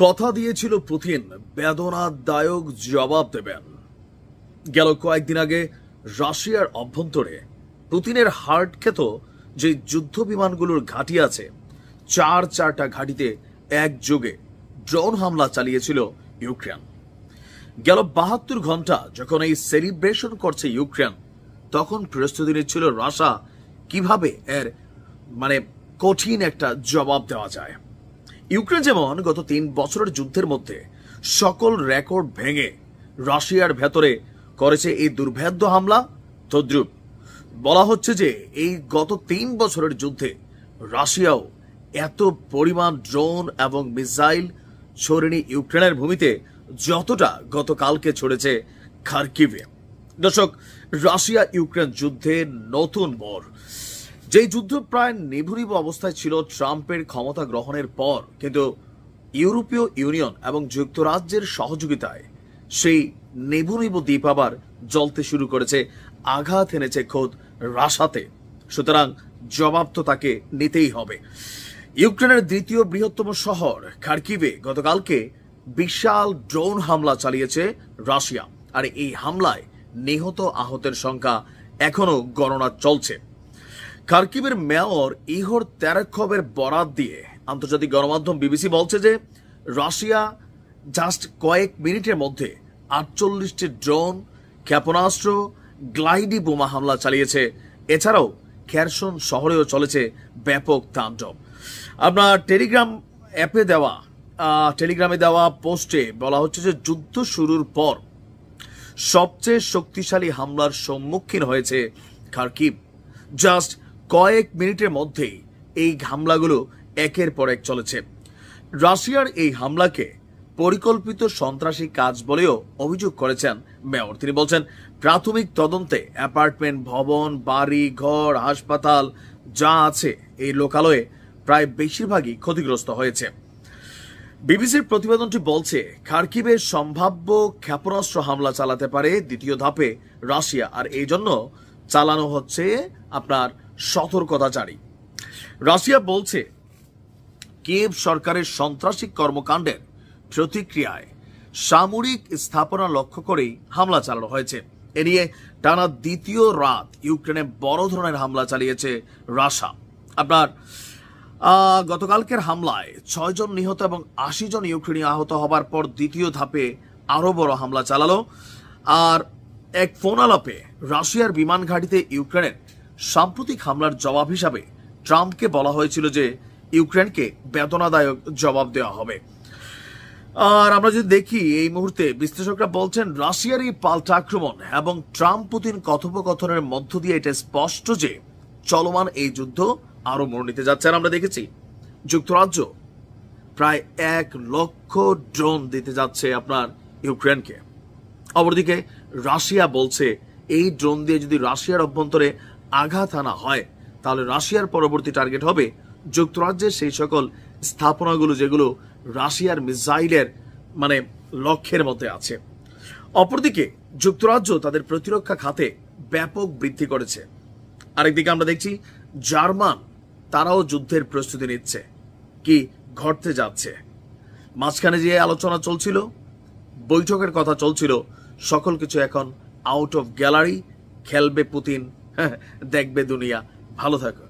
কথা দিয়েছিল পুতিন বেদনাদায়ক জবাব দেবেন। গেল কয়েকদিন আগে রাশিয়ার অভ্যন্তরে পুতিনের হার্ট খ্যাত যে যুদ্ধ বিমানগুলোর ঘাঁটি আছে, চারটা ঘাঁটিতে একযোগে ড্রোন হামলা চালিয়েছিল ইউক্রেন। গেল 72 ঘন্টা যখন এই সেলিব্রেশন করছে ইউক্রেন, তখন প্রস্তুতি নিচ্ছিল রাশিয়া কিভাবে এর কঠিন একটা জবাব দেওয়া যায়। ইউক্রেন যেমন গত 3 বছরের যুদ্ধের মধ্যে সকল রেকর্ড ভেঙে রাশিয়ার ভেতরে করেছে এই দুর্ভেদ্য হামলা, তদ্রুপ বলা হচ্ছে যে এই গত 3 বছরের যুদ্ধে রাশিয়াও এত পরিমাণ ড্রোন এবং মিসাইল ছড়েনি ইউক্রেনের ভূমিতে যতটা গতকালকে ছড়েছে খার্কিভে। দর্শক, রাশিয়া ইউক্রেন যুদ্ধে নতুন মোড়। যে যুদ্ধ প্রায় নিভু অবস্থায় ছিল ট্রাম্পের ক্ষমতা গ্রহণের পর, কিন্তু ইউরোপীয় ইউনিয়ন এবং যুক্তরাজ্যের সহযোগিতায় সেই নিভু দ্বীপ আবার জ্বলতে শুরু করেছে, আঘাত এনেছে খোদ রাশাতে। সুতরাং জবাব তো তাকে নিতেই হবে। ইউক্রেনের দ্বিতীয় বৃহত্তম শহর খার্কিভে গতকালকে বিশাল ড্রোন হামলা চালিয়েছে রাশিয়া, আর এই হামলায় নিহত আহতের সংখ্যা এখনো গণনা চলছে। খার্কিভের মেয়র ইহোর তেরেখভের বরাত দিয়ে আন্তর্জাতিক গণমাধ্যম বিবিসি বলছে যে রাশিয়া জাস্ট কয়েক মিনিটের মধ্যে 48টি ড্রোন, ক্ষেপণাস্ত্র, গ্লাইডি বোমা হামলা চালিয়েছে। এছাড়াও খেরসন শহরেও চলেছে ব্যাপক তাণ্ডব। আপনার টেলিগ্রামে দেওয়া পোস্টে বলা হচ্ছে যে যুদ্ধ শুরুর পর সবচেয়ে শক্তিশালী হামলার সম্মুখীন হয়েছে খার্কিভ। জাস্ট কয়েক মিনিটের মধ্যেই এই হামলাগুলো একের পর এক চলেছে। রাশিয়ার এই হামলাকে পরিকল্পিত সন্ত্রাসী কাজ বলেও অভিযোগ করেছেন মেয়র। তিনি বলছেন, প্রাথমিক তদন্তে অ্যাপার্টমেন্ট, ভবন, বাড়ি, ঘর, হাসপাতাল যা আছে এই লোকালয়ে প্রায় বেশিরভাগই ক্ষতিগ্রস্ত হয়েছে। বিবিসির প্রতিবেদনটি বলছে, খার্কিভে সম্ভাব্য ক্ষেপণাস্ত্র হামলা চালাতে পারে দ্বিতীয় ধাপে রাশিয়া, আর এই জন্য চালানো হচ্ছে আপনার সতর্কতা জারি। রাশিয়া বলছে কিয়েভ সরকারের সন্ত্রাসী কর্মকাণ্ডের প্রতিক্রিয়ায় সামরিক স্থাপনা লক্ষ্য করেই হামলা চালানো হয়েছে। এ নিয়ে টানা দ্বিতীয় রাত ইউক্রেনে বড় ধরনের হামলা চালিয়েছে রাশিয়া। আপনার গতকালকের হামলায় 6 জন নিহত এবং 80 জন ইউক্রেনীয় আহত হবার পর দ্বিতীয় ধাপে আরো বড় হামলা চালালো। আর এক ফোন আলাপে রাশিয়ার বিমান ঘাঁটিতে ইউক্রেনের সাম্প্রতিক হামলার জবাব হিসাবে ট্রাম্পকে বলা হয়েছিল যে ইউক্রেনকে বেদনাদায়ক জবাব দেওয়া হবে। আর আমরা যদি দেখি, এই মুহূর্তে বিশ্লেষকরা বলছেন রাশিয়ার এই পাল্টা আক্রমণ এবং ট্রাম্প পুতিন কথোপকথনের মধ্য দিয়ে এটা স্পষ্ট যে চলমান এই যুদ্ধ আরো মোড় নিতে যাচ্ছে। আর আমরা দেখেছি যুক্তরাজ্য প্রায় 1 লক্ষ ড্রোন দিতে যাচ্ছে আপনার ইউক্রেনকে। অপরদিকে রাশিয়া বলছে এই ড্রোন দিয়ে যদি রাশিয়ার অভ্যন্তরে আঘাত আনা হয়, তাহলে রাশিয়ার পরবর্তী টার্গেট হবে যুক্তরাজ্যের সেই সকল স্থাপনাগুলো যেগুলো রাশিয়ার মিসাইলের লক্ষ্যের মধ্যে আছে। অপরদিকে যুক্তরাজ্য তাদের প্রতিরক্ষা খাতে ব্যাপক বৃদ্ধি করেছে। আরেকদিকে আমরা দেখছি জার্মান, তারাও যুদ্ধের প্রস্তুতি নিচ্ছে। কি ঘটতে যাচ্ছে? মাঝখানে যে আলোচনা চলছিল, বৈঠকের কথা চলছিল, সকল কিছু এখন আউট অফ গ্যালারি। খেলবে পুতিন, দেখবে দুনিয়া। ভালো থাকো।